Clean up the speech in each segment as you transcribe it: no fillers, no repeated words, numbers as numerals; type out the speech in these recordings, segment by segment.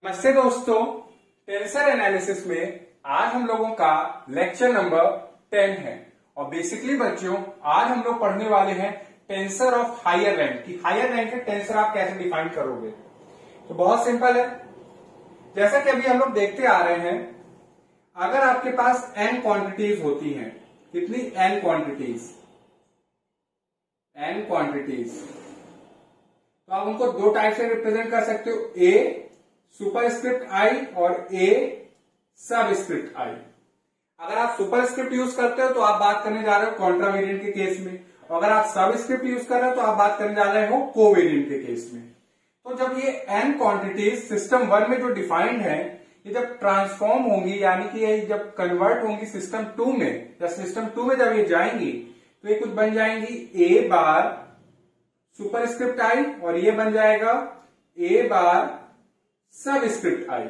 नमस्ते दोस्तों, tensor analysis में आज हम लोगों का लेक्चर नंबर 10 है और बेसिकली बच्चों आज हम लोग पढ़ने वाले हैं टेंसर ऑफ हायर रैंक की हायर रैंक के टेंसर आप कैसे डिफाइन करोगे। तो बहुत सिंपल है, जैसा कि अभी हम लोग देखते आ रहे हैं, अगर आपके पास n क्वांटिटीज होती हैं, कितनी n क्वांटिटीज, तो आप उनको दो टाइप से रिप्रेजेंट कर सकते हो, a सुपरस्क्रिप्ट आई और ए सबस्क्रिप्ट आई। अगर आप सुपरस्क्रिप्ट यूज करते हो तो आप बात करने जा रहे हो कॉन्ट्रावेरिएंट के केस में, और अगर आप सबस्क्रिप्ट यूज कर रहे हो तो आप बात करने जा रहे हो कोवेरिएंट के केस में। तो जब ये n क्वांटिटीज सिस्टम 1 में जो डिफाइंड है, ये जब ट्रांसफॉर्म होंगी, यानी कि ये जब कन्वर्ट होंगी सिस्टम 2 में, या सिस्टम 2 में जब ये जाएंगी तो ये कुछ बन जाएंगी a बार सुपरस्क्रिप्ट आई और ये बन जाएगा a बार सबस्क्रिप्ट आई।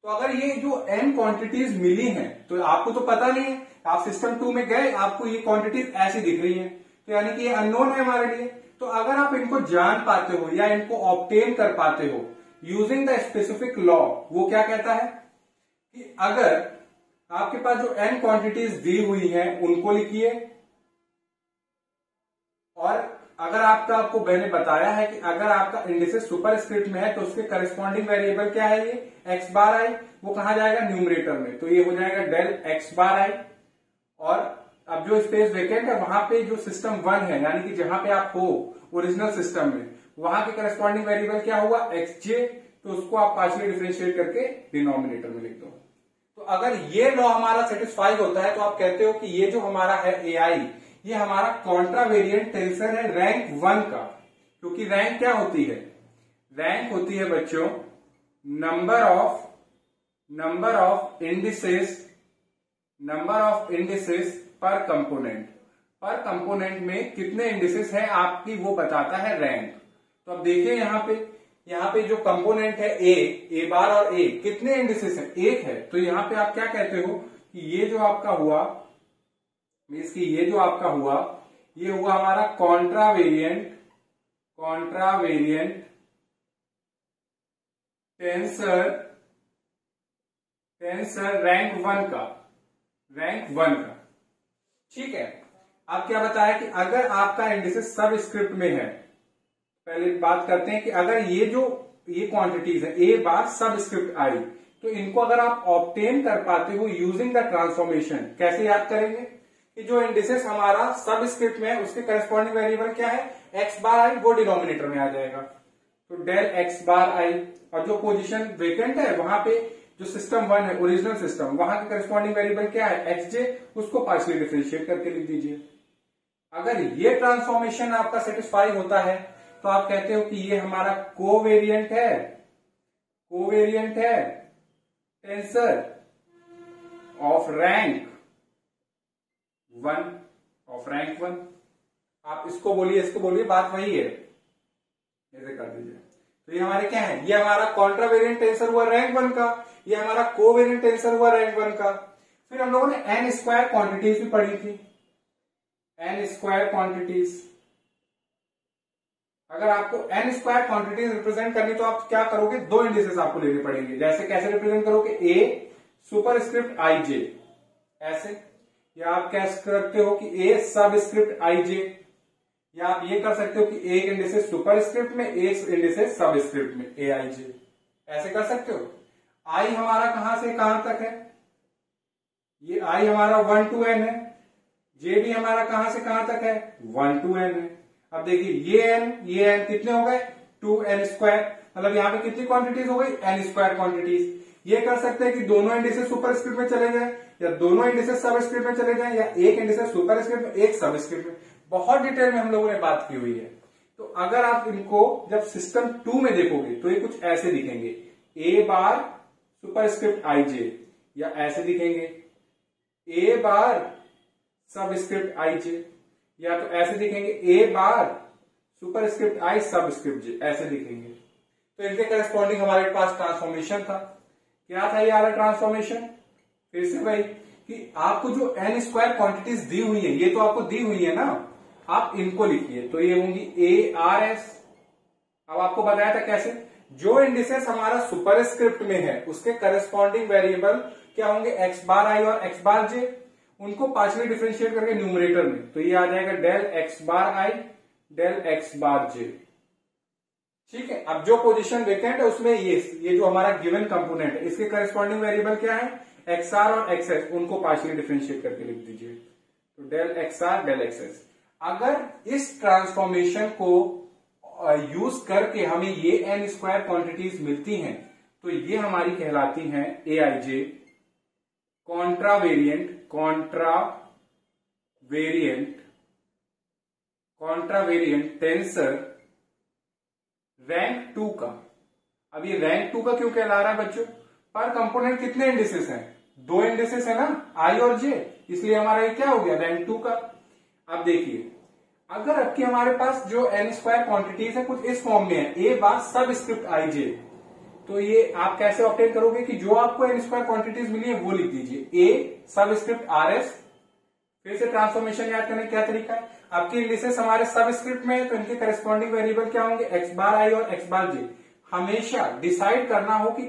तो अगर ये जो n क्वांटिटीज मिली हैं, तो आपको तो पता नहीं है, आप सिस्टम 2 में गए, आपको ये क्वांटिटीज ऐसी दिख रही हैं, तो यानी कि ये अननोन है हमारे लिए। तो अगर आप इनको जान पाते हो या इनको ऑब्टेन कर पाते हो यूजिंग द स्पेसिफिक लॉ, वो क्या कहता है कि अगर आपके पास जो n क्वांटिटीज दी हुई हैं उनको लिखिए, और अगर आपको मैंने बताया है कि अगर आपका इंडिसेस सुपरस्क्रिप्ट में है तो उसके करस्पॉन्डिंग वेरिएबल क्या है, ये x बार आई, वो कहा जाएगा न्यूमरेटर में, तो ये हो जाएगा डेल x बार आई। और अब जो स्पेस वेकेंट है वहां पे जो सिस्टम 1 है, यानी कि जहां पे आप हो ओरिजिनल सिस्टम में, वहां के करस्पॉन्डिंग वेरिएबल क्या हुआ, xj, तो उसको आप पार्शियली डिफरेंशिएट करके डिनोमिनेटर में लिख दो। तो अगर ये लॉ हमारा सेटिस्फाई होता है तो आप कहते हो कि ये जो हमारा है ai, ये हमारा कॉन्ट्रावेरिएंट टेंसर है रैंक 1 का। क्योंकि रैंक क्या होती है, रैंक होती है बच्चों नंबर ऑफ इंडिसेस पर कंपोनेंट में कितने इंडिसेस है आपकी, वो बताता है रैंक। तो अब देखिए यहाँ पे जो कंपोनेंट है a बार और a, कितने इंडिसेस है, एक है। तो यहाँ पे आप क्या कहते हो कि ये जो आपका हुआ, इसकी ये जो आपका हुआ, ये हुआ हमारा कॉन्ट्रावेरिएंट टेंसर रैंक 1 का। ठीक है, अब क्या बताया कि अगर आपका इंडिसेस सबस्क्रिप्ट में है, पहले बात करते हैं कि अगर ये क्वांटिटीज है a बार सबस्क्रिप्ट आई, तो इनको अगर आप ऑब्टेन कर पाते हो यूजिंग द ट्रांसफॉर्मेशन, कैसे याद करेंगे कि जो इंडिसेस हमारा सबस्क्रिप्ट में है उसके करस्पॉन्डिंग वेरिएबल क्या है, x बार आई, वो डिनोमिनेटर में आ जाएगा, तो डेल x बार आई। और जो पोजीशन वेकेंट है वहां पे जो सिस्टम 1 है ओरिजिनल सिस्टम, वहां के करस्पॉन्डिंग वेरिएबल क्या है, xj, उसको पार्शियली डिफरेंशिएट करके लिख दीजिए। अगर ये ट्रांसफॉर्मेशन आपका सेटिस्फाई होता है तो आप कहते हो कि ये हमारा कोवेरिएंट है टेंसर ऑफ रैंक 1। आप इसको बोलिए, बात वही है, ऐसे कर दीजिए। तो ये हमारे क्या है, ये हमारा कॉन्ट्रावेरिएंट टेंसर हुआ रैंक 1 का, ये हमारा कोवेरिएंट टेंसर हुआ रैंक 1 का। फिर हम लोगों ने n स्क्वायर क्वांटिटीज भी पढ़ी थी, n स्क्वायर क्वांटिटीज। अगर आपको n स्क्वायर क्वांटिटीज रिप्रेजेंट करनी तो आप क्या करोगे, दो इंडिसेस आपको लेने पड़ेंगे। जैसे कैसे रिप्रेजेंट करोगे, a सुपरस्क्रिप्ट ij, ऐसे, या आप कह सकते हो कि a सबस्क्रिप्ट ij, या आप ये कर सकते हो कि एक इंडिसेस सुपरस्क्रिप्ट में, एक इंडिसेस सबस्क्रिप्ट में aij, ऐसे कर सकते हो। i हमारा कहां से कहां तक है, ये i हमारा 1 to n है, j भी हमारा कहां से कहां तक है, 1 to n है। अब देखिए ये n कितने हो गए, 2n स्क्वायर, मतलब यहाँ पे कितनी क्वांटिटीज हो गई, n स्क्वायर क्वांटिटीज। ये कर सकते हैं कि दोनों इंडिसेस सुपरस्क्रिप्ट में चले जाए, या दोनों इंडिसेस सबस्क्रिप्ट में चले जाएं, या एक इंडिसेस सुपरस्क्रिप्ट में, एक सबस्क्रिप्ट में। बहुत डिटेल में हम लोगों ने बात की हुई है। तो अगर आप इनको जब सिस्टम 2 में देखोगे तो ये कुछ ऐसे दिखेंगे, a बार सुपरस्क्रिप्ट ij, या ऐसे दिखेंगे a बार सबस्क्रिप्ट ij, या तो ऐसे दिखेंगे a bar superscript i subscript j, ऐसे दिखेंगे। तो इनके करस्पॉन्डिंग हमारे पास ट्रांसफॉर्मेशन था। क्या था ये वाला ट्रांसफॉर्मेशन, फिर से भाई कि आपको जो n स्क्वायर क्वांटिटीज दी हुई है, ये तो आपको दी हुई है ना, आप इनको लिखिए। तो ये होंगी ARS, अब आपको बताया था कैसे, जो इंडिसेस हमारा सुपरस्क्रिप्ट में है उसके करस्पॉन्डिंग वेरिएबल क्या होंगे, एक्स बार आई और एक्स बार जे, उनको पार्शियली डिफरेंशिएट करके न्यूमरेटर में, तो ये आ जाएगा डेल एक्स बार आई डेल एक्स बार जे। ठीक है, अब जो पोजीशन वेकेंट है उसमें ये जो हमारा गिवन कंपोनेंट है इसके करस्पॉन्डिंग वेरिएबल क्या है, एक्स आर और एक्स एस, उनको पार्शियली डिफरेंशिएट करके लिख दीजिए, तो del x r del x s. अगर इस ट्रांसफॉर्मेशन को यूज करके हमें ये एन स्क्वायर क्वांटिटीज मिलती हैं तो ये हमारी कहलाती हैं ए आई जे कॉन्ट्रावेरिएंट टेंसर रैंक 2 का। अब ये रैंक 2 का क्यों कहला रहा है बच्चों, पर कंपोनेंट कितने इंडिसेस हैं, 2 इंडिसेस है ना, आई और जे, इसलिए हमारा ये क्या हो गया, रैंक 2 का। अब देखिए अगर आपकी हमारे पास जो एन स्क्वायर क्वांटिटीज है कुछ इस फॉर्म में है, ए बार सब स्क्रिप्ट आई जे, तो ये आप कैसे ऑब्टेन करोगे कि जो आपको एन स्क्वायर क्वांटिटीज मिली है वो लिख दीजिए, ए सब स्क्रिप्ट आर एस। फिर से ट्रांसफॉर्मेशन याद करने क्या तरीका है, आपके इंडिसेस हमारे सब स्क्रिप्ट में है तो इनके करस्पॉन्डिंग वेरिएबल क्या होंगे, एक्स बार आई और एक्स बार जे। हमेशा डिसाइड करना हो कि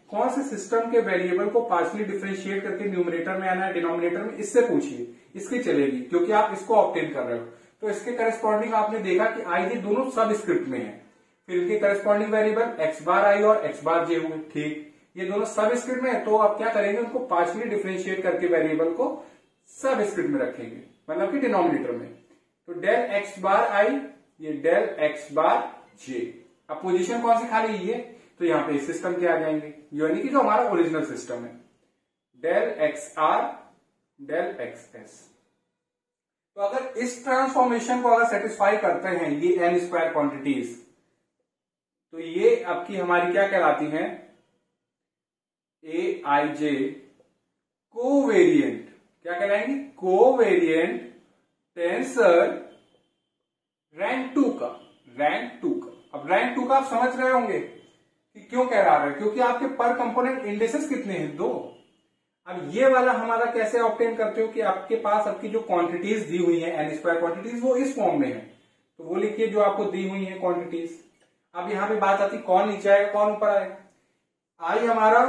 कौन से सिस्टम के वेरिएबल को पार्शियली डिफरेंशिएट करके न्यूमरेटर में आना है डिनोमिनेटर में, इससे पूछिए, इसकी चलेगी क्योंकि आप इसको ऑब्टेन कर रहे हो। तो इसके करस्पॉन्डिंग आपने देखा कि आई जे दोनों सब स्क्रिप्ट में है, फिर इनके करस्पॉन्डिंग वेरिएबल एक्स बार आई और एक्स बार जे हुए। ठीक, ये दोनों सब स्क्रिप्ट में है तो आप क्या करेंगे, उनको पार्शियली डिफरेंशिएट करके वेरिएबल को सब स्क्रिप्ट में रखेंगे, मतलब कि डिनोमिनेटर में। तो डेल एक्स बार आई ये डेल एक्स बार जे। अब पोजीशन कौन सी खाली है, तो यहाँ पे सिस्टम के आ जाएंगे, यानी कि जो हमारा ओरिजिनल सिस्टम है, del x r del x s. तो अगर इस ट्रांसफॉर्मेशन को अगर सेटिस्फाई करते हैं ये एन स्क्वायर क्वांटिटीज, तो ये आपकी हमारी क्या कहलाती हैं, ए आई जे कोवेरिएंट, क्या कहलाएंगी, कोवेरिएंट टेंसर रैंक 2 का, रैंक 2 का। अब रैंक 2 का आप समझ रहे होंगे कि क्यों कह रहा है, क्योंकि आपके पर कंपोनेंट इंडिसेस कितने हैं, 2। अब ये वाला हमारा कैसे ऑब्टेन करते हो कि आपके पास आपकी जो क्वांटिटीज दी हुई है एन स्क्वायर क्वांटिटीज वो इस फॉर्म में है, तो वो लिखिए जो आपको दी हुई है क्वांटिटीज। अब यहां पे बात आती कौन नीचे आएगा कौन ऊपर आएगा, आई हमारा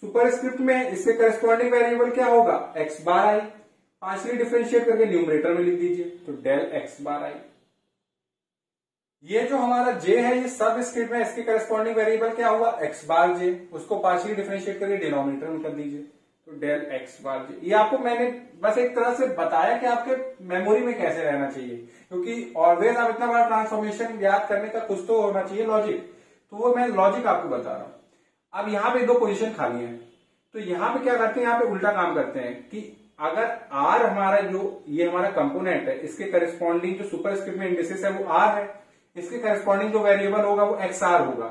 सुपरस्क्रिप्ट में, इसके करस्पॉन्डिंग वेरिएबल क्या होगा, एक्स बार आई, पार्शियली डिफरेंशिएट करके न्यूमरेटर में लिख दीजिए, तो डेल एक्स बार आई। ये जो हमारा जे है ये सब स्क्रिप्ट में, इसके करस्पॉन्डिंग वेरिएबल क्या हुआ, एक्स बार जे, उसको पार्शियली डिफरेंशिएट करके डिनोमिनेटर में कर दीजिए, तो डेल एक्स बार जे। ये आपको मैंने बस एक तरह से बताया कि आपके मेमोरी में कैसे रहना चाहिए, क्योंकि ऑलवेज आप इतना बड़ा ट्रांसफॉर्मेशन याद करने का कुछ तो होना चाहिए लॉजिक, तो वो मैं लॉजिक आपको बता रहा हूं। अब यहाँ पे 2 पोजीशन खाली है, तो यहाँ पे क्या करते हैं, यहाँ पे उल्टा काम करते हैं कि अगर आर हमारा जो ये हमारा कंपोनेंट है इसके करस्पॉन्डिंग जो सुपरस्क्रिप्ट में इंडिसेस है वो आर है, इसके करस्पॉन्डिंग जो वेरिएबल होगा वो एक्स आर होगा,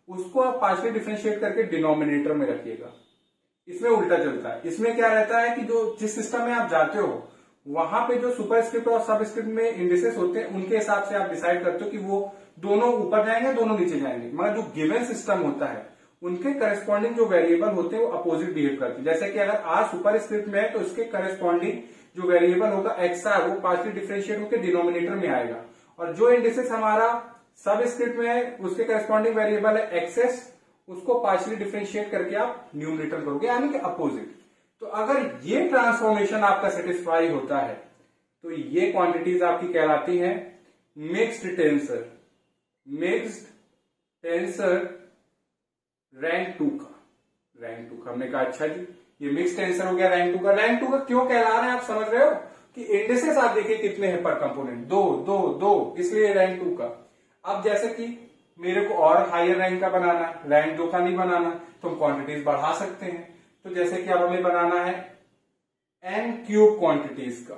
उसको आप पार्शियली डिफरेंशिएट करके डिनोमिनेटर में रखिएगा। इसमें उल्टा चलता है, इसमें क्या रहता है कि जो जिस सिस्टम में आप जाते हो वहां पे जो सुपरस्क्रिप्ट और सबस्क्रिप्ट में इंडिसेस होते हैं उनके हिसाब से आप डिसाइड करते हो कि वो दोनों ऊपर जाएंगे दोनों नीचे जाएंगे, मगर जो गिवन सिस्टम होता है उनके करस्पॉन्डिंग जो वेरिएबल होते हैं वो अपोजिट बिहेव करते हैं। जैसे कि अगर आर सुपरस्क्रिप्ट में है तो इसके करस्पॉन्डिंग जो वेरिएबल होगा एक्स आर वो पार्शियली डिफरेंशिएट होकर डिनोमिनेटर में आएगा, और जो इंडिसेस हमारा सब स्क्रिप्ट में है उसके करस्पॉन्डिंग वेरिएबल है एक्सेस, उसको पार्शियली डिफरेंशिएट करके आप न्यूमरेटर करोगे, यानी कि अपोजिट। तो अगर ये ट्रांसफॉर्मेशन आपका सेटिस्फाई होता है तो ये क्वांटिटीज आपकी कहलाती हैं mixed tensor, mixed tensor rank 2 का, रैंक 2 का। हमने कहा अच्छा जी ये मिक्स्ड टेंसर हो गया रैंक 2 का। रैंक 2 का क्यों कहला रहे हैं आप समझ रहे हो कि इंडिसेस आप देखिए कितने हैं पर कंपोनेंट, 2 2 2, इसलिए रैंक 2 का। अब जैसे कि मेरे को और हायर रैंक का बनाना है, रैंक 2 का नहीं बनाना, तो हम क्वांटिटीज बढ़ा सकते हैं। तो जैसे कि अब हमें बनाना है n क्यूब क्वांटिटीज का,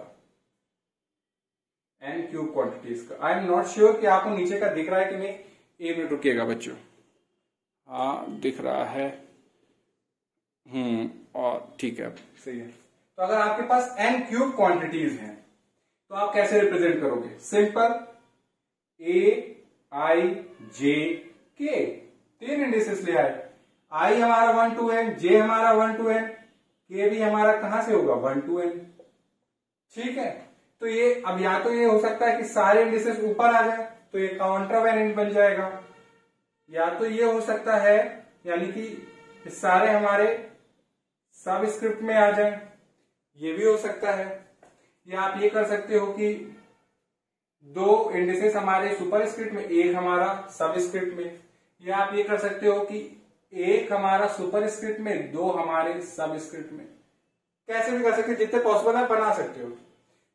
n क्यूब क्वांटिटीज का। आई एम नॉट श्योर कि आपको नीचे का दिख रहा है कि नहीं, 1 मिनट रुकिएगा बच्चों। हाँ दिख रहा है, और ठीक है सही है। तो अगर आपके पास n क्यूब क्वांटिटीज हैं तो आप कैसे रिप्रेजेंट करोगे, सिंपल ए आई जे के, 3 इंडिसेस ले आए, आई हमारा 1 to n, जे हमारा 1 to n, के भी हमारा कहां से होगा 1 to n। ठीक है, तो ये अब या तो ये हो सकता है कि सारे इंडिसेस ऊपर आ जाए तो ये काउंटरवेरिएंट बन जाएगा, या तो ये हो सकता है यानी कि सारे हमारे सब स्क्रिप्ट में आ जाए, ये भी हो सकता है। या आप ये कर सकते हो कि दो इंडिसेस हमारे सुपर स्क्रिप्ट में, एक हमारा सब स्क्रिप्ट में। या आप ये कर सकते हो कि एक हमारा सुपर स्क्रिप्ट में, दो हमारे सब स्क्रिप्ट में। कैसे भी कर सकते हो, जितने पॉसिबल है बना सकते हो।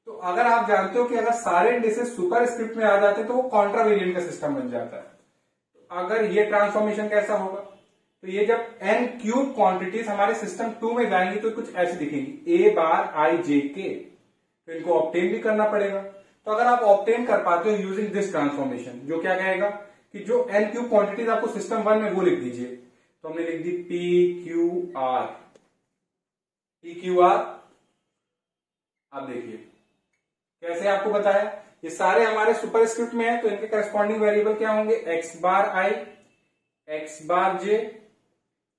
तो अगर आप जानते हो कि अगर सारे इंडिसेस सुपर स्क्रिप्ट में आ जाते हैं तो वो कॉन्ट्रा वेरिएंट का सिस्टम बन जाता है। तो अगर ये ट्रांसफॉर्मेशन कैसा होगा, तो ये जब n क्यूब क्वांटिटीज हमारे सिस्टम 2 में जाएंगी तो कुछ ऐसी दिखेंगी, a bar i j k। तो इनको ऑब्टेन भी करना पड़ेगा। तो अगर आप ऑब्टेन कर पाते हो यूजिंग दिस ट्रांसफॉर्मेशन, जो क्या कहेगा कि जो n क्यूब क्वांटिटीज आपको सिस्टम 1 में वो लिख दीजिए। तो हमने लिख दी p q r, p q r। अब देखिए कैसे आपको बताया, ये सारे हमारे सुपर स्क्रिप्ट में है तो इनके करस्पॉन्डिंग वेरिएबल क्या होंगे, x bar i, x bar j,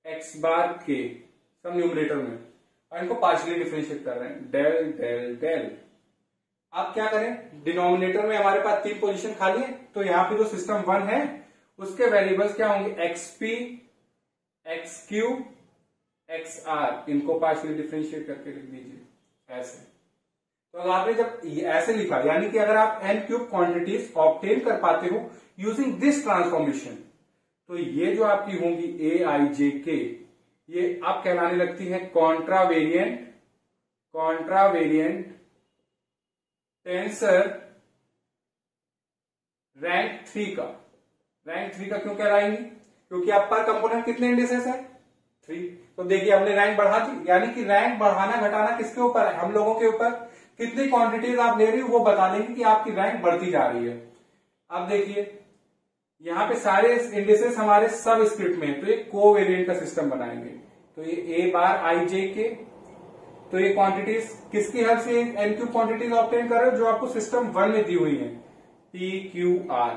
x bar k, सब न्यूमरेटर में। और इनको पार्शियली डिफरेंशिएट कर रहे हैं, डेल डेल डेल। अब क्या करें, डिनोमिनेटर में हमारे पास 3 पोजीशन खाली है, तो यहाँ पे जो सिस्टम 1 है उसके वेरिएबल्स क्या होंगे, xp, xq, xr। इनको पार्शियली डिफरेंशिएट करके लिख दीजिए ऐसे। तो आपने जब ऐसे लिखा, यानी कि अगर आप n क्यूब क्वांटिटीज ऑब्टेन कर पाते हो यूजिंग दिस ट्रांसफॉर्मेशन, तो ये जो आपकी होंगी a i j k, ये आप कहलाने लगती है कॉन्ट्रा वेरिएंट टेंसर रैंक 3 का। रैंक 3 का क्यों कहलाएंगी, क्योंकि आप पर कंपोनेंट कितने इंडिसेस है, 3। तो देखिए हमने रैंक बढ़ा दी, यानी कि रैंक बढ़ाना घटाना किसके ऊपर है, हम लोगों के ऊपर। कितनी क्वांटिटीज आप ले रही हो वो बता देंगे कि आपकी रैंक बढ़ती जा रही है। अब देखिए यहाँ पे सारे इंडिसेस हमारे सब स्क्रिप्ट में है, तो ये कोवेरिएंट का सिस्टम बनाएंगे। तो ये a bar i j k, तो ये क्वांटिटीज किसकी हेल्प से n क्यूब क्वांटिटीज ऑब्टेन कर रहे हो, जो आपको सिस्टम 1 में दी हुई है, p q r।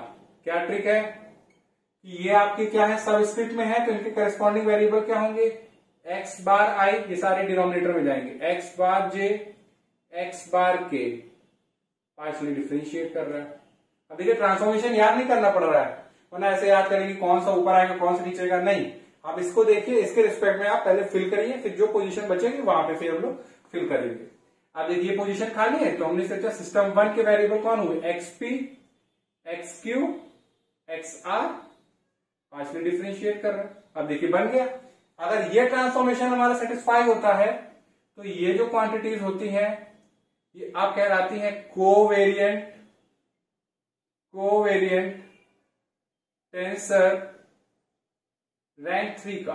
क्या ट्रिक है कि ये आपके क्या है, सब स्क्रिप्ट में है, तो इनके करस्पॉन्डिंग वेरिएबल क्या होंगे, x बार i, ये सारे डिनोमिनेटर में जाएंगे, x बार j, x बार k, पार्शियली डिफरेंशिएट कर रहा है। अब देखिए ट्रांसफॉर्मेशन याद नहीं करना पड़ रहा है, वरना ऐसे याद करेंगे कौन सा ऊपर आएगा कौन सा नीचे आएगा, नहीं। आप इसको देखिए, इसके रिस्पेक्ट में आप पहले फिल करिए, फिर जो पोजीशन बचेगी वहां पे फिर हम लोग फिल करेंगे। अब देखिए पोजीशन खाली है, तो हमने सोचा सिस्टम 1 के वेरिएबल कौन हुए, xp, xq, xr, partially differentiate कर रहे हैं। अब देखिए बन गया। अगर ये ट्रांसफॉर्मेशन हमारा सेटिस्फाई होता है तो ये जो क्वांटिटीज होती है ये आप कहलाती है कोवेरिएंट टेंसर रैंक 3 का।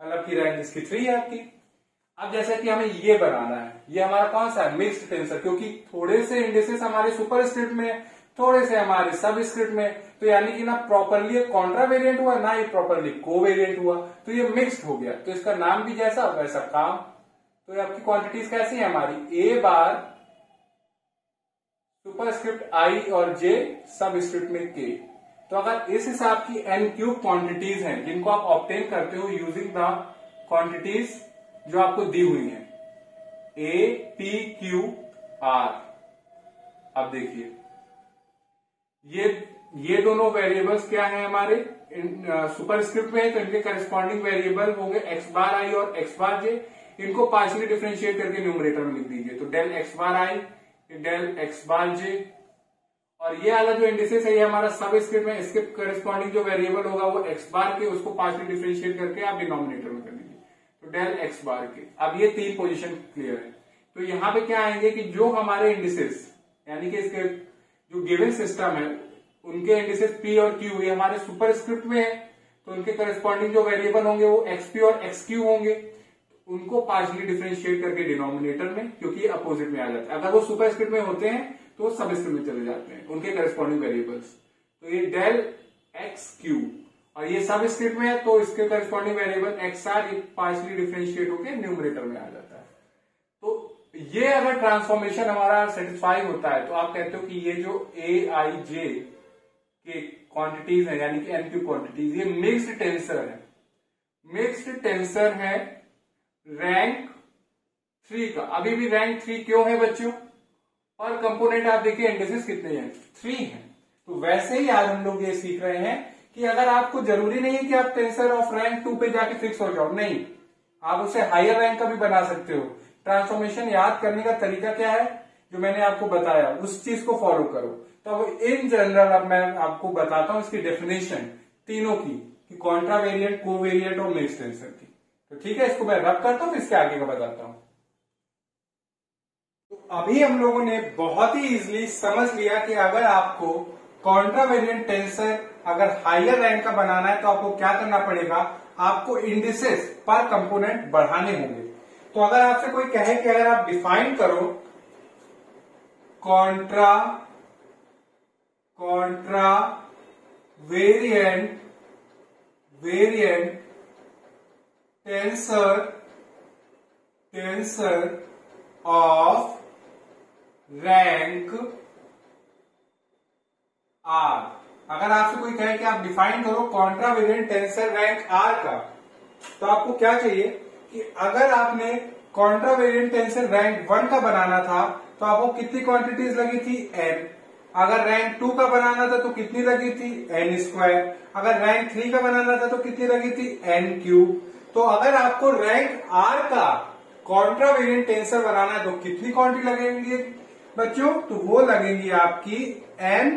मतलब की रैंक इसकी 3 है आपकी। अब जैसे कि हमें ये बनाना है, ये हमारा कौन सा है, मिक्स्ड टेंसर, क्योंकि थोड़े से इंडिसेस हमारे सुपर स्क्रिप्ट में, थोड़े से हमारे सब स्क्रिप्ट में, तो यानी कि ना प्रॉपरली कॉन्ट्रा वेरिएंट हुआ ना ही प्रॉपरली कोवेरिएंट हुआ, तो ये मिक्स्ड हो गया। तो इसका नाम भी जैसा वैसा काम। तो ये आपकी क्वांटिटीज कैसी है हमारी, a bar super script i और j, सब स्क्रिप्ट में k। तो अगर इस हिसाब की n क्यूब क्वांटिटीज हैं जिनको आप ऑब्टेन करते हो यूजिंग द क्वांटिटीज जो आपको दी हुई हैं, a p q r। अब देखिए ये दोनों वेरिएबल्स क्या हैं हमारे सुपर स्क्रिप्ट में, तो इनके करस्पॉन्डिंग वेरिएबल होंगे x बार i और x बार j। इनको पार्शियली डिफरेंशिएट करके न्यूमरेटर में लिख दीजिए, तो del x bar i, del x bar j। और ये वाला जो इंडिसेस है ये हमारा सब स्क्रिप्ट में, इसके करस्पॉन्डिंग जो वेरिएबल होगा वो x बार के, उसको पार्शियली डिफरेंशिएट करके आप डिनोमिनेटर में कर दीजिए, तो डेल x बार के। अब ये 3 पोजीशन क्लियर है। तो यहाँ पे क्या आएंगे कि जो हमारे इंडिसेस, यानी कि इसके जो गिवन सिस्टम है उनके इंडिसेस p और q ये हमारे सुपर स्क्रिप्ट में है, तो उनके करस्पॉन्डिंग जो वेरिएबल होंगे वो xp और xq होंगे। उनको पार्शियली डिफरेंशिएट करके डिनोमिनेटर में, क्योंकि ये अपोजिट में आ जाता है, अगर वो सुपर स्क्रिप्ट में होते हैं तो सब स्क्रिप्ट में चले जाते हैं उनके करस्पॉन्डिंग वेरिएबल्स। तो ये डेल xq, और ये सब स्क्रिप्ट में है तो इसके corresponding variable xr partially differentiate होकर न्यूमरेटर में आ जाता है। तो ये अगर ट्रांसफॉर्मेशन हमारा सेटिस्फाई होता है तो आप कहते हो कि ये जो a i j के क्वांटिटीज है, यानी कि n क्यूब क्वांटिटीज, ये मिक्स्ड टेंसर है। मिक्स्ड टेंसर है रैंक 3 का। अभी भी रैंक 3 क्यों है बच्चों, और कंपोनेंट आप देखिए इंडिसेस कितने हैं, 3 हैं। तो वैसे ही आज हम लोग ये सीख रहे हैं कि अगर आपको जरूरी नहीं है कि आप टेंसर ऑफ रैंक 2 पे जाके फिक्स हो जाओ, नहीं, आप उसे हायर रैंक का भी बना सकते हो। ट्रांसफॉर्मेशन याद करने का तरीका क्या है, जो मैंने आपको बताया उस चीज को फॉलो करो। तो अब इन जनरल अब मैं आपको बताता हूं इसकी डेफिनेशन तीनों की, कि कॉन्ट्रा वेरिएंट, कोवेरिएंट और मिक्स्ड टेंसर की। तो ठीक है, इसको मैं रब करता हूं, फिर इसके आगे का बताता हूं। तो अभी हम लोगों ने बहुत ही इजीली समझ लिया कि अगर आपको कॉन्ट्रा वेरिएंट टेंसर अगर हायर रैंक का बनाना है तो आपको क्या करना पड़ेगा, आपको इंडिसेस पर कंपोनेंट बढ़ाने होंगे। तो अगर आपसे कोई कहे कि अगर आप डिफाइन करो contravariant tensor of rank r, अगर आपसे कोई कहे कि आप डिफाइन करो contravariant tensor rank r का, तो आपको क्या चाहिए कि अगर आपने कॉन्ट्रा वेरिएंट टेंसर रैंक 1 का बनाना था तो आपको कितनी क्वांटिटीज लगी थी, n। अगर रैंक 2 का बनाना था तो कितनी लगी थी, n²। अगर रैंक 3 का बनाना था तो कितनी लगी थी, n³। तो अगर आपको रैंक आर का कॉन्ट्रा वेरिएंट टेंसर बनाना है तो कितनी क्वांटिटी लगेंगी बच्चों, तो वो लगेंगी आपकी n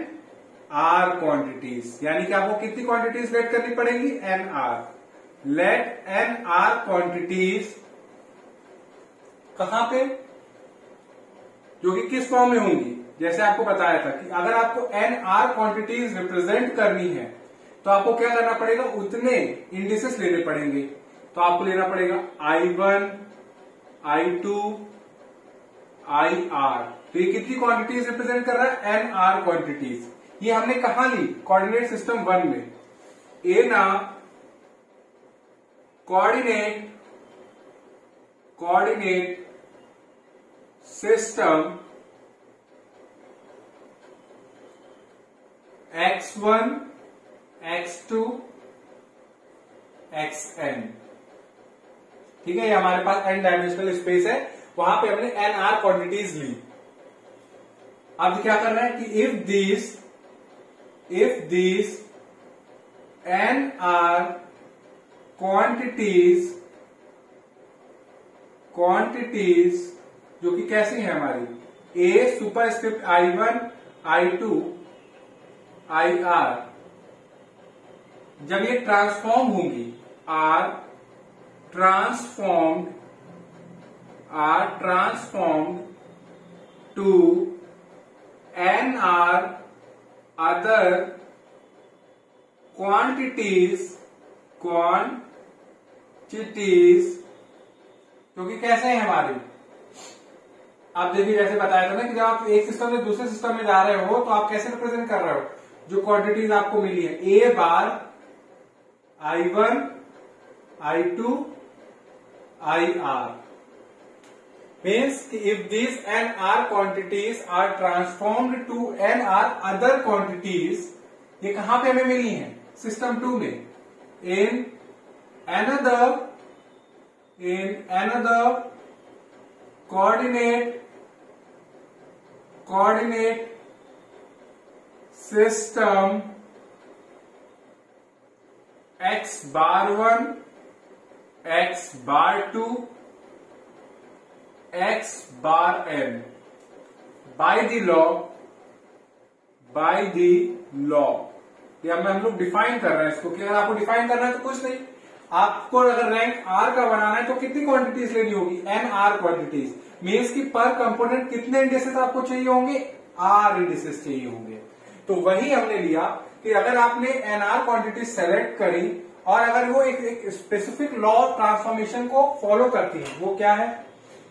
r क्वांटिटीज। यानी कि आपको कितनी क्वांटिटीज लेट करनी पड़ेगी, n r। Let n r quantities कहां पे, जो कि किस फॉर्म में होंगी, जैसे आपको बताया था कि अगर आपको n r क्वांटिटीज रिप्रेजेंट करनी है तो आपको क्या करना पड़ेगा, उतने इंडिसेस लेने पड़ेंगे। तो आपको लेना पड़ेगा I1, I2, IR। तो ये कितनी क्वांटिटीज रिप्रेजेंट कर रहा है, n r क्वांटिटीज। ये हमने कहा ली, कोऑर्डिनेट सिस्टम 1 में। ए ना coordinate system x1, x2, xn। ठीक है, ये हमारे पास n डायमेंशनल स्पेस है, वहां पे हमने n r क्वांटिटीज ली। अब क्या करना है कि if these n r quantities जो कि कैसी है हमारी, a superscript I1, I2, IR, जब ये ट्रांसफॉर्म होंगी, are transformed to n r other quantities जो कि कैसे है हमारी। आप देखिए, जैसे बताया था ना कि जब आप एक सिस्टम से दूसरे सिस्टम में जा रहे हो तो आप कैसे रिप्रेजेंट कर रहे हो, जो क्वांटिटीज आपको मिली है, a bar I1, I2, IR means if these n r quantities are transformed to n r other quantities, ये कहां पे हमें मिली है, सिस्टम 2 में, in another coordinate system x bar 1, x bar 2, x bar n by the law ये हम लोग define कर रहे हैं इसको, कि अगर आपको डिफाइन करना है तो कुछ नहीं, आपको अगर रैंक आर का बनाना है तो कितनी क्वांटिटीज लेनी होगी, एन आर क्वांटिटीज। मीन्स की पर कंपोनेंट कितने इंडिसेस आपको चाहिए होंगे, आर इंडिसेस चाहिए होंगे। तो वही हमने लिया कि अगर आपने एन आर क्वांटिटीज सेलेक्ट करी और अगर वो एक स्पेसिफिक लॉ ऑफ ट्रांसफॉर्मेशन को फॉलो करती है, वो क्या है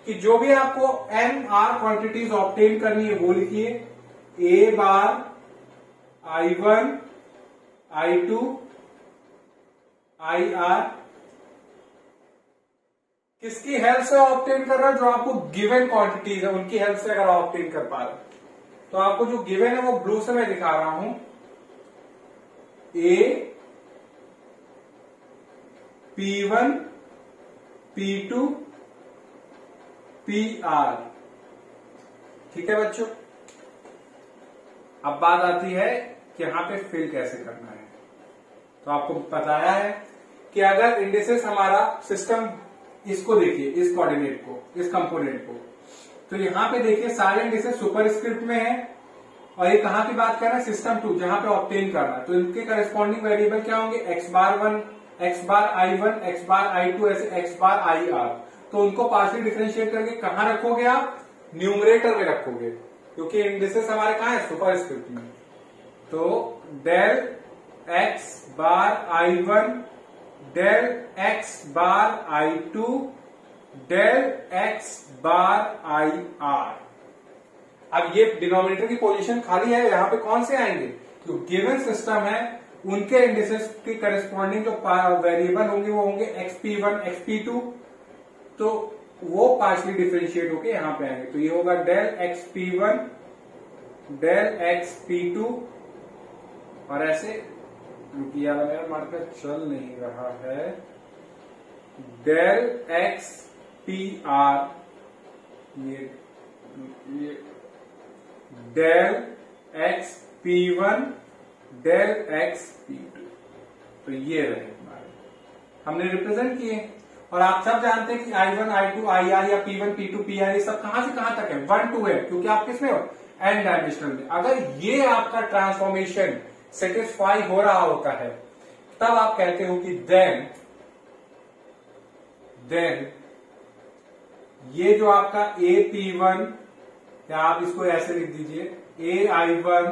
कि जो भी आपको एन आर क्वांटिटीज ऑब्टेन करनी है वो लिखिए, ए बार I1, I2, IR किसकी हेल्प से ऑब्टेन कर रहा है, जो आपको गिवन क्वांटिटीज है उनकी हेल्प से अगर ऑब्टेन कर पा रहे, तो आपको जो गिवन है वो ब्लू से मैं दिखा रहा हूं, ए P1, P2, PR। ठीक है बच्चों, अब बात आती है कि यहाँ पे फिल कैसे करना है। तो आपको बताया है कि अगर इंडिसेस हमारा सिस्टम, इसको देखिए, इस कोऑर्डिनेट को, इस कंपोनेंट को, तो यहाँ पे देखिए सारे इंडिसेस सुपरस्क्रिप्ट में है और ये कहाँ की बात कर रहे हैं, सिस्टम 2 जहां पे ऑब्टेन करना है। तो इनके करस्पॉन्डिंग वेरिएबल क्या होंगे, x बार 1, x बार i1, x बार i2, ऐसे x बार ir। तो उनको पार्शियल डिफरेंशिएट करके कहाँ रखोगे आप, न्यूमरेटर में रखोगे, क्योंकि इंडिसेस हमारे कहाँ है, सुपरस्क्रिप्ट में। तो डेल x बार i1, डेल x बार i2, डेल x बार ir। अब ये डिनोमिनेटर की पोजीशन खाली है, यहां पे कौन से आएंगे, जो गिवन सिस्टम है उनके इंडिसेस के करस्पॉन्डिंग जो वेरिएबल होंगे वो होंगे xp1, xp2, तो वो पार्शियली डिफरेंशिएट होके यहां पे आएंगे। तो ये होगा डेल xp1, डेल xp2, और ऐसे, क्योंकि यार मेरा मार्कर चल नहीं रहा है, डेल xpr, ये डेल xp1, डेल xp2। तो ये रहे हमारे, हमने रिप्रेजेंट किए। और आप सब जानते हैं कि i1, i2, ir या p1, p2, pr ये सब कहां से कहां तक है, 1 to n, क्योंकि आप किसमें हो, n डायमेंशनल में। अगर ये आपका ट्रांसफॉर्मेशन सेटिस्फाई हो रहा होता है तब आप कहते हो कि देन ये जो आपका AP1, या आप इसको ऐसे लिख दीजिए, AI1,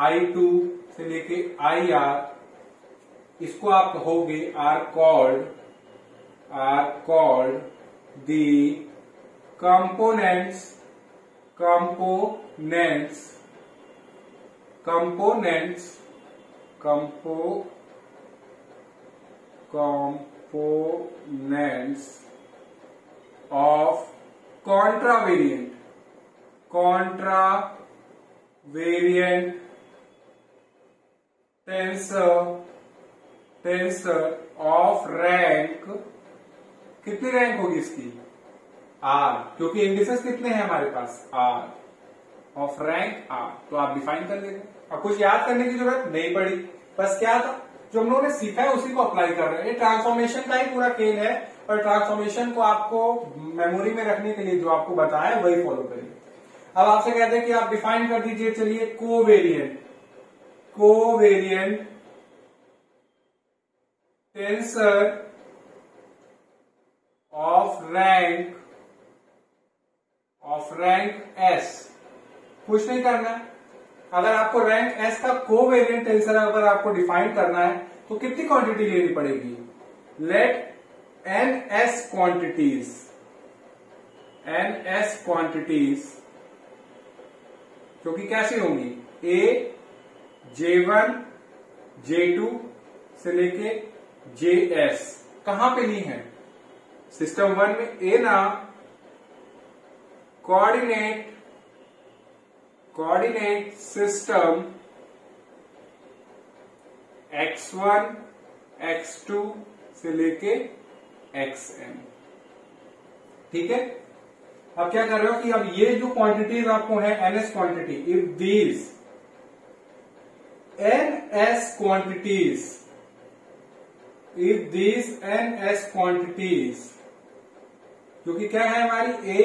I2 से लेके IR, इसको आप कहोगे are called the components of contravariant tensor of rank, कितनी रैंक होगी इसकी, R, क्योंकि इंडिसेस कितने हैं हमारे पास, R, ऑफ रैंक R। तो आप डिफाइन कर लेंगे, अब कुछ याद करने की जरूरत नहीं पड़ी, बस क्या था जो हम लोगों ने सीखा है उसी को अप्लाई कर रहे हैं। ये ट्रांसफॉर्मेशन का ही पूरा खेल है, और ट्रांसफॉर्मेशन को आपको मेमोरी में रखने के लिए जो आपको बताया वही फॉलो करिए। अब आपसे कहते हैं कि आप डिफाइन कर दीजिए, चलिए, covariant tensor of rank S। कुछ नहीं करना है, अगर आपको रैंक S का कोवेरिएंट टेंसर अगर आपको डिफाइन करना है तो कितनी क्वांटिटी लेनी पड़ेगी, लेट NS क्वांटिटीज, जो कि कैसी होंगी, A, J1, J2 से लेके JS। कहां पे ली है, सिस्टम 1 में A ना, कोऑर्डिनेट सिस्टम x1, x2 से लेके xn। ठीक है, अब क्या कर रहे हो कि अब ये जो क्वांटिटीज आपको है NS quantity, if these NS quantities, जो कि क्या है हमारी A,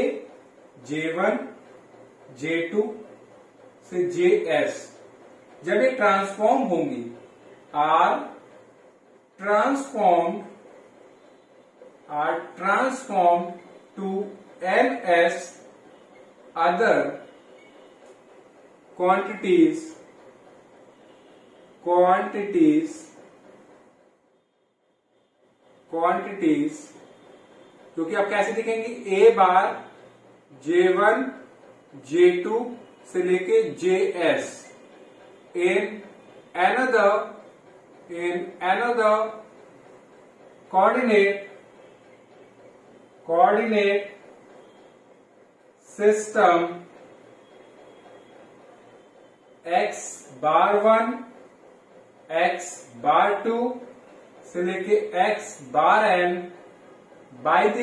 J1, J2 से JS, जब ये ट्रांसफॉर्म होंगी, are transformed to NS other quantities, जो कि आप कैसे लिखेंगे, A बार J1, J2 से लेके JS in another coordinate system x bar 1, x बार 2 से लेके x bar n by the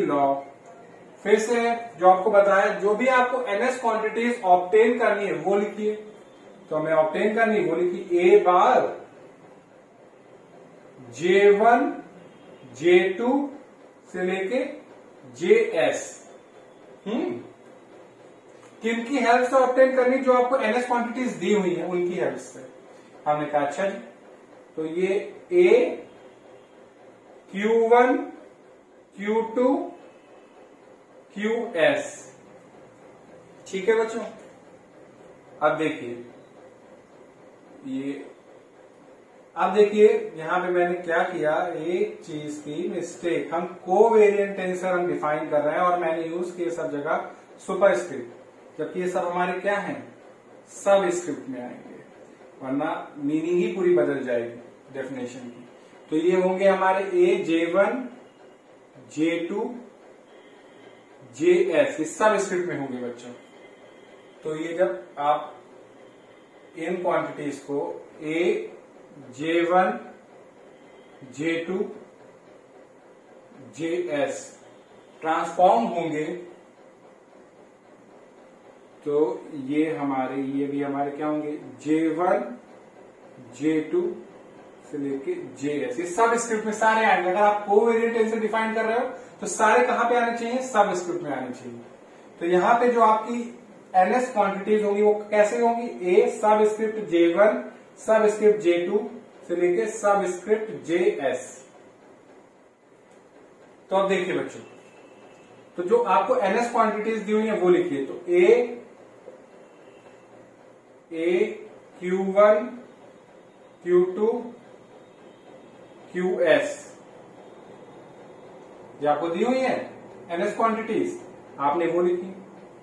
law. फिर से जो आपको बताया, जो भी आपको NS क्वांटिटीज ऑब्टेन करनी है वो लिखिए। तो हमें ऑब्टेन करनी, वो लिखी ए बार J1 J2 से लेके JS। किनकी हेल्प से ऑब्टेन करनी? जो आपको NS क्वांटिटीज दी हुई है उनकी हेल्प से। हमने कहा अच्छा जी, तो ये A Q1 Q2 QS, ठीक है बच्चों। अब देखिए यहां पे मैंने क्या किया, एक चीज की मिस्टेक। हम कोवेरिएंट टेंसर हम डिफाइन कर रहे हैं और मैंने यूज किए सब जगह सुपरस्क्रिप्ट, जबकि ये सब हमारे क्या हैं, सब स्क्रिप्ट में आएंगे, वरना मीनिंग ही पूरी बदल जाएगी डेफिनेशन की। तो ये होंगे हमारे A J1 J2 JS, ये सब स्क्रिप्ट में होंगे बच्चों। तो ये जब आप इन क्वांटिटीज को A J1 J2 JS transform होंगे, तो ये भी हमारे क्या होंगे, J1 J2 से लेके JS, ये सब स्क्रिप्ट में सारे आएंगे। अगर आप कोवेरिएंट टेंसर डिफाइन कर रहे हो तो सारे कहां पे आने चाहिए, सब स्क्रिप्ट में आने चाहिए। तो यहां पे जो आपकी NS क्वांटिटीज होंगी वो कैसे होंगी, A सब स्क्रिप्ट J1 सब स्क्रिप्ट J2 से लेके सब स्क्रिप्ट JS। तो अब देखिए बच्चों, तो जो आपको NS क्वांटिटीज दी हुई है वो लिखिए। तो A Q1 Q2 QS, ये आपको दी हुई है NS क्वांटिटीज, आपने वो लिखी।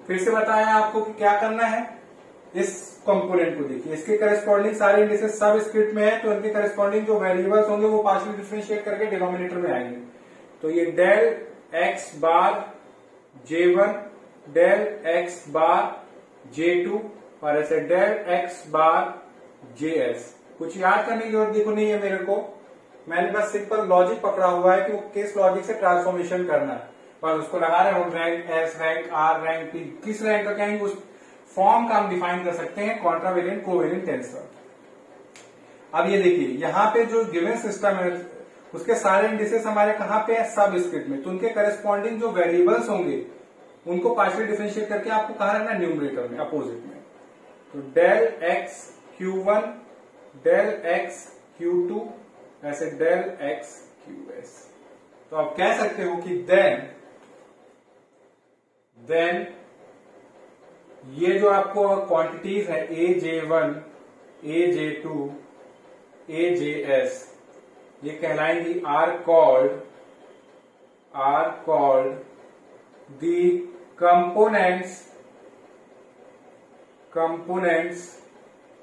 फिर से बताया आपको कि क्या करना है, इस कंपोनेंट को देखिए, इसके करस्पॉन्डिंग सारे इंडिसेस सब स्क्रिप्ट में है, तो इनके करस्पॉन्डिंग जो वेरिएबल्स होंगे वो पार्शियल डिफरेंशिएट करके डिनोमिनेटर में आएंगे। तो ये डेल एक्स बार J1 डेल एक्स बार J2 और ऐसे डेल एक्स बार JS। कुछ याद करने की जरूरत देखो नहीं है मेरे को, मैंने बस सिंपल लॉजिक पकड़ा हुआ है कि वो किस लॉजिक से ट्रांसफॉर्मेशन करना है, बस उसको लगा रहे हैं। Rank S, rank R, rank P, किस रैंक का क्या है, उस फॉर्म का हम डिफाइन कर सकते हैं कॉन्ट्रावेरिएंट कोवेरिएंट टेंसर। अब ये देखिए, यहाँ पे जो गिवन सिस्टम है उसके सारे इंडिसेस हमारे कहाँ पे है, सब स्क्रिप्ट में, तो उनके करस्पॉन्डिंग जो वेरिएबल्स होंगे उनको पार्शियल डिफरेंशिएट करके आपको कहाँ रखना है, न्यूमरेटर में, अपोजिट में। तो del x Q1 del x Q2 ऐसे डेल एक्स QS। तो आप कह सकते हो कि देन ये जो आपको क्वांटिटीज है A J1 A J2 A JS, ये कहलाएंगी are called the components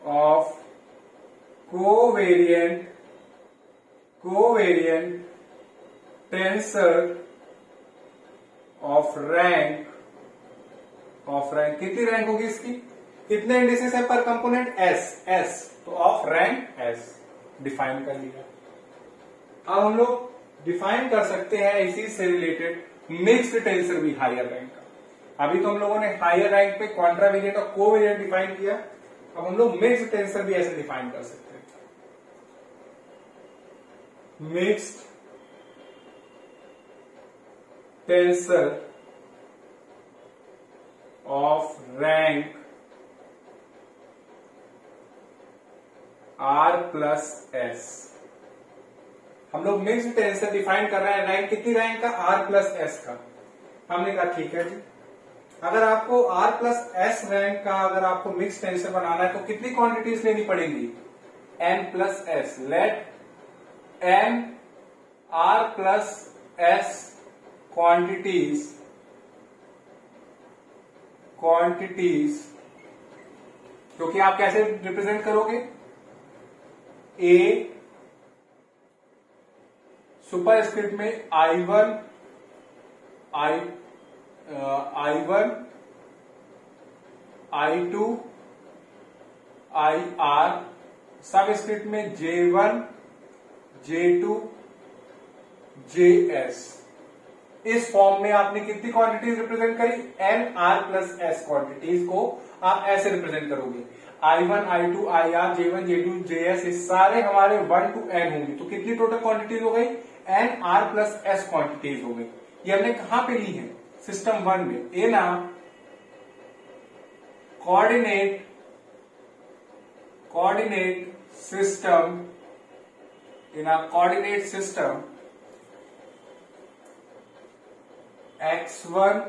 of covariant tensor of rank। कितनी रैंक होगी इसकी, कितने इंडिसेस है पर कंपोनेंट, S, तो ऑफ रैंक S डिफाइन कर लिया। अब हम लोग डिफाइन कर सकते हैं इसी से रिलेटेड मिक्स्ड टेंसर भी हायर रैंक का। अभी तो हम लोगों ने हायर रैंक पे कॉन्ट्रावेरिएंट और कोवेरिएंट डिफाइन किया, अब हम लोग मिक्स्ड टेंसर भी ऐसे डिफाइन कर सकते हैं। Mixed tensor of rank R+S। हम लोग मिक्स्ड टेंसर डिफाइन कर रहे हैं, रैंक कितनी रैंक का, R+S का। हमने कहा ठीक है जी, अगर आपको R+S रैंक का अगर आपको मिक्स्ड टेंसर बनाना है तो कितनी क्वांटिटीज लेनी पड़ेगी, N+S। Late N R+S quantities क्योंकि आप कैसे रिप्रेजेंट करोगे, A सुपर स्क्रिप्ट में I1 I2 IR, सब स्क्रिप्ट में J1 J2 JS। इस फॉर्म में आपने कितनी क्वांटिटीज रिप्रेजेंट करी, NR+S क्वांटिटीज को आप ऐसे रिप्रेजेंट करोगे। I1, I2, IR, J1, J2, JS, ये सारे हमारे 1 to n होंगे। तो कितनी टोटल क्वांटिटीज हो गई? n r plus s quantities हो गई। ये हमने कहां पे ली है? सिस्टम 1 में। ए ना coordinate system, in a coordinate system x1,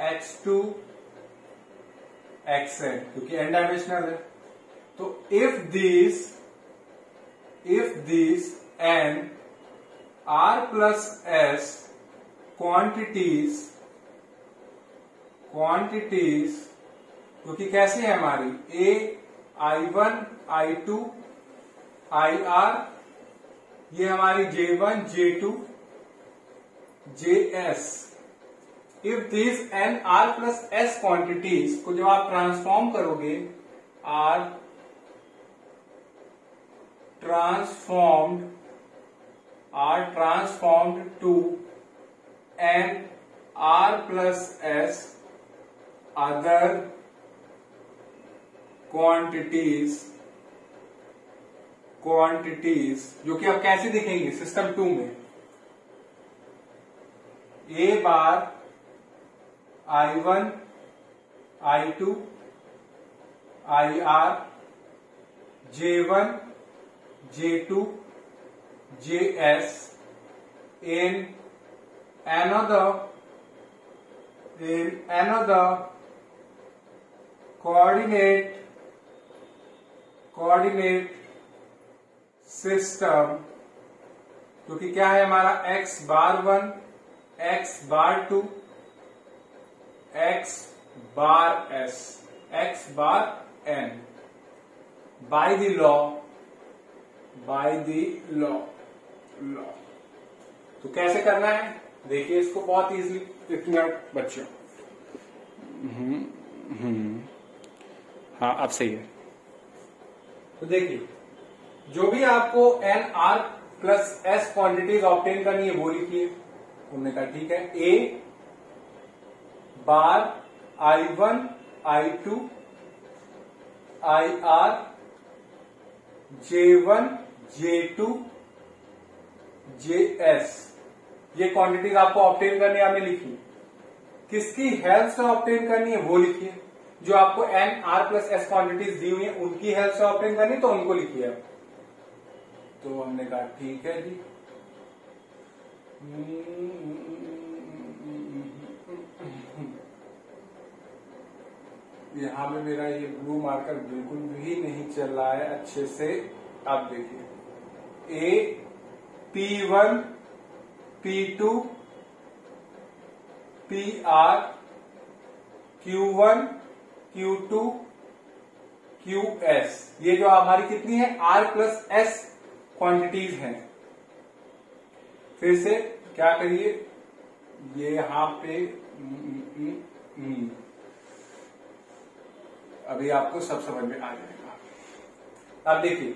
x2, xn, क्योंकि n डायमेंशनल है। तो if these n r plus s quantities, क्योंकि कैसे है हमारी a, I1, I2, IR, ये हमारी J1, J2, JS। If these n r plus s quantities को जब आप ट्रांसफॉर्म करोगे, are transformed to n r plus s other quantities, जो कि अब कैसे दिखेंगे सिस्टम 2 में? ए bar I1, I2, IR, J1, J2, JS in another coordinate system, क्योंकि क्या है हमारा x bar 1, x bar 2, x bar s, x bar n, by the law। तो कैसे करना है देखिए इसको बहुत इजीली। एक मिनट बच्चों, हाँ अब सही है। तो देखिए जो भी आपको N R plus S quantities obtain करनी है वो लिखिए। उन्होंने कहा ठीक है, a bar I1, I2, IR, J1, J2, JS, ये क्वांटिटीज आपको ऑब्टेन करनी है, आपने लिखी। किसकी हेल्प से ऑब्टेन करनी है वो लिखिए। जो आपको N R plus S quantities दी हुई है उनकी हेल्प से ऑब्टेन करनी तो उनको लिखिए। तो हमने कहा ठीक है जी। यहां में मेरा ये ब्लू मार्कर बिल्कुल भी नहीं चल रहा है अच्छे से। आप देखिए ए P1, P2, PR, Q1, Q2, QS, ये जो हमारी कितनी है R प्लस S क्वांटिटीज हैं। फिर से क्या करिए, ये यहां पे अभी आपको सब समझ में आ जाएगा। अब देखिए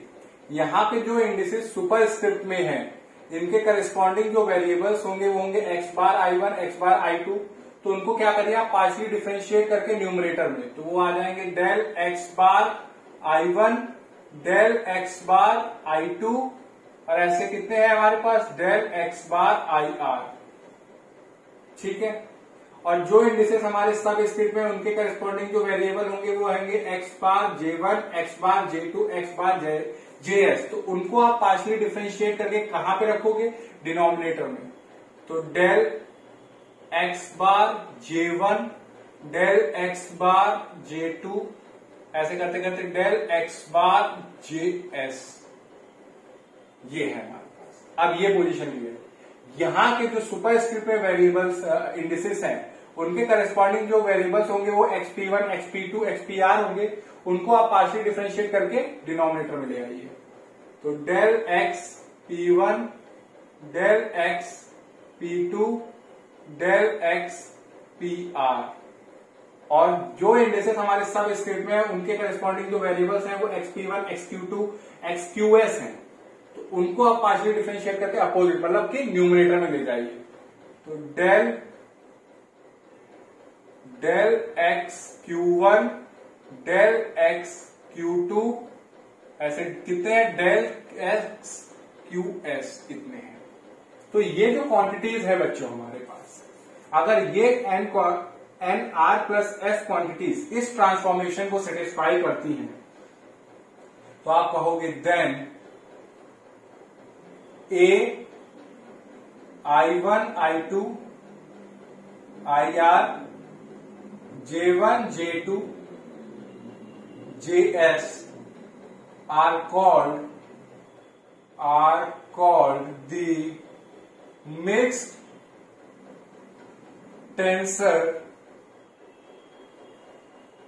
यहां पे जो इंडिसेस सुपर स्क्रिप्ट में हैं इनके करस्पॉन्डिंग जो वेरिएबल्स होंगे वो होंगे x बार I1, x बार I2। तो उनको क्या करिए आप पार्शियली डिफरेंशिएट करके न्यूमरेटर में, तो वो आ जाएंगे डेल x बार I1, डेल x बार I2 और ऐसे कितने हैं हमारे पास डेल x बार IR। ठीक है, और जो इंडिसेस हमारे सब स्क्रिप्ट में उनके करस्पॉन्डिंग जो वेरिएबल होंगे वो होंगे x बार J1, x बार J2, x बार JS। तो उनको आप पार्शियली डिफरेंशिएट करके कहां पे रखोगे, डिनोमिनेटर में। तो डेल x बार J1, डेल x बार J2, ऐसे करते करते डेल x बार JS, ये है हमारे पास। अब ये पोजीशन ली है। यहां के जो सुपर स्क्रिप्ट में वेरिएबल्स इंडिसेस हैं उनके करस्पॉन्डिंग जो वेरिएबल्स होंगे वो xp1, xp2, xpr होंगे। उनको आप पार्शियल डिफरेंशिएट करके डिनोमिनेटर में ले आइए। तो del x p1, del x p2, del x pr, और जो इंडिसेस हमारे सब स्क्रिप्ट में है उनके करस्पॉन्डिंग जो वेरिएबल्स हैं वो xp1, xq2, xqs हैं। तो उनको आप पार्शियल डिफरेंशिएट करके अपोजिट मतलब कि न्यूमरेटर में ले जाइए। तो del x q1, del x Q2 ऐसे कितने हैं, डेल एक्स क्यू एस कितने हैं। तो ये जो क्वांटिटीज है बच्चों हमारे पास, अगर ये n are plus S quantities इस ट्रांसफॉर्मेशन को सेटिस्फाई करती हैं तो आप कहोगे then a I1 I2 IR J1 J2 JS are called the mixed tensor,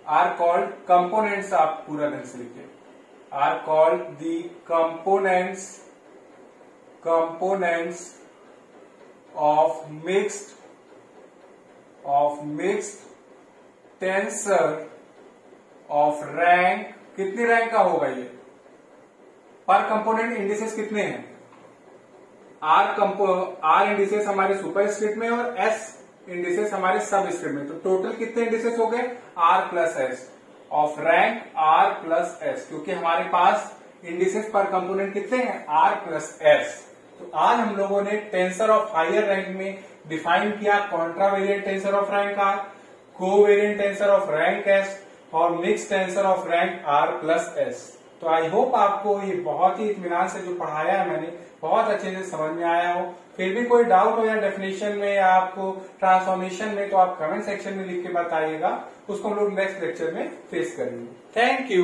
are called components, आप पूरा ढंग से लिखिए, are called the components of mixed tensor of rank, कितनी रैंक का होगा ये, पर कंपोनेंट इंडिसेस कितने हैं, आर इंडिसेस हमारे सुपर स्क्रिप्ट में और एस इंडिसेस हमारे सब स्क्रिप्ट में, तो टोटल कितने इंडिसेस हो गए, r plus s of rank are plus s, क्योंकि हमारे पास इंडिसेस पर कंपोनेंट कितने हैं, आर प्लस एस। तो आज हम लोगों ने टेंसर ऑफ हायर रैंक में डिफाइन किया contravariant tensor of rank R, covariant tensor of rank S और mix tensor of rank are plus S. तो आई होप आपको ये बहुत ही इत्मीनान से जो पढ़ाया है मैंने बहुत अच्छे से समझ में आया हो। फिर भी कोई डाउट हो या डेफिनेशन में या आपको ट्रांसफॉर्मेशन में तो आप कमेंट सेक्शन में लिख के बताइएगा, उसको हम लोग नेक्स्ट लेक्चर में फेस करेंगे। Thank you.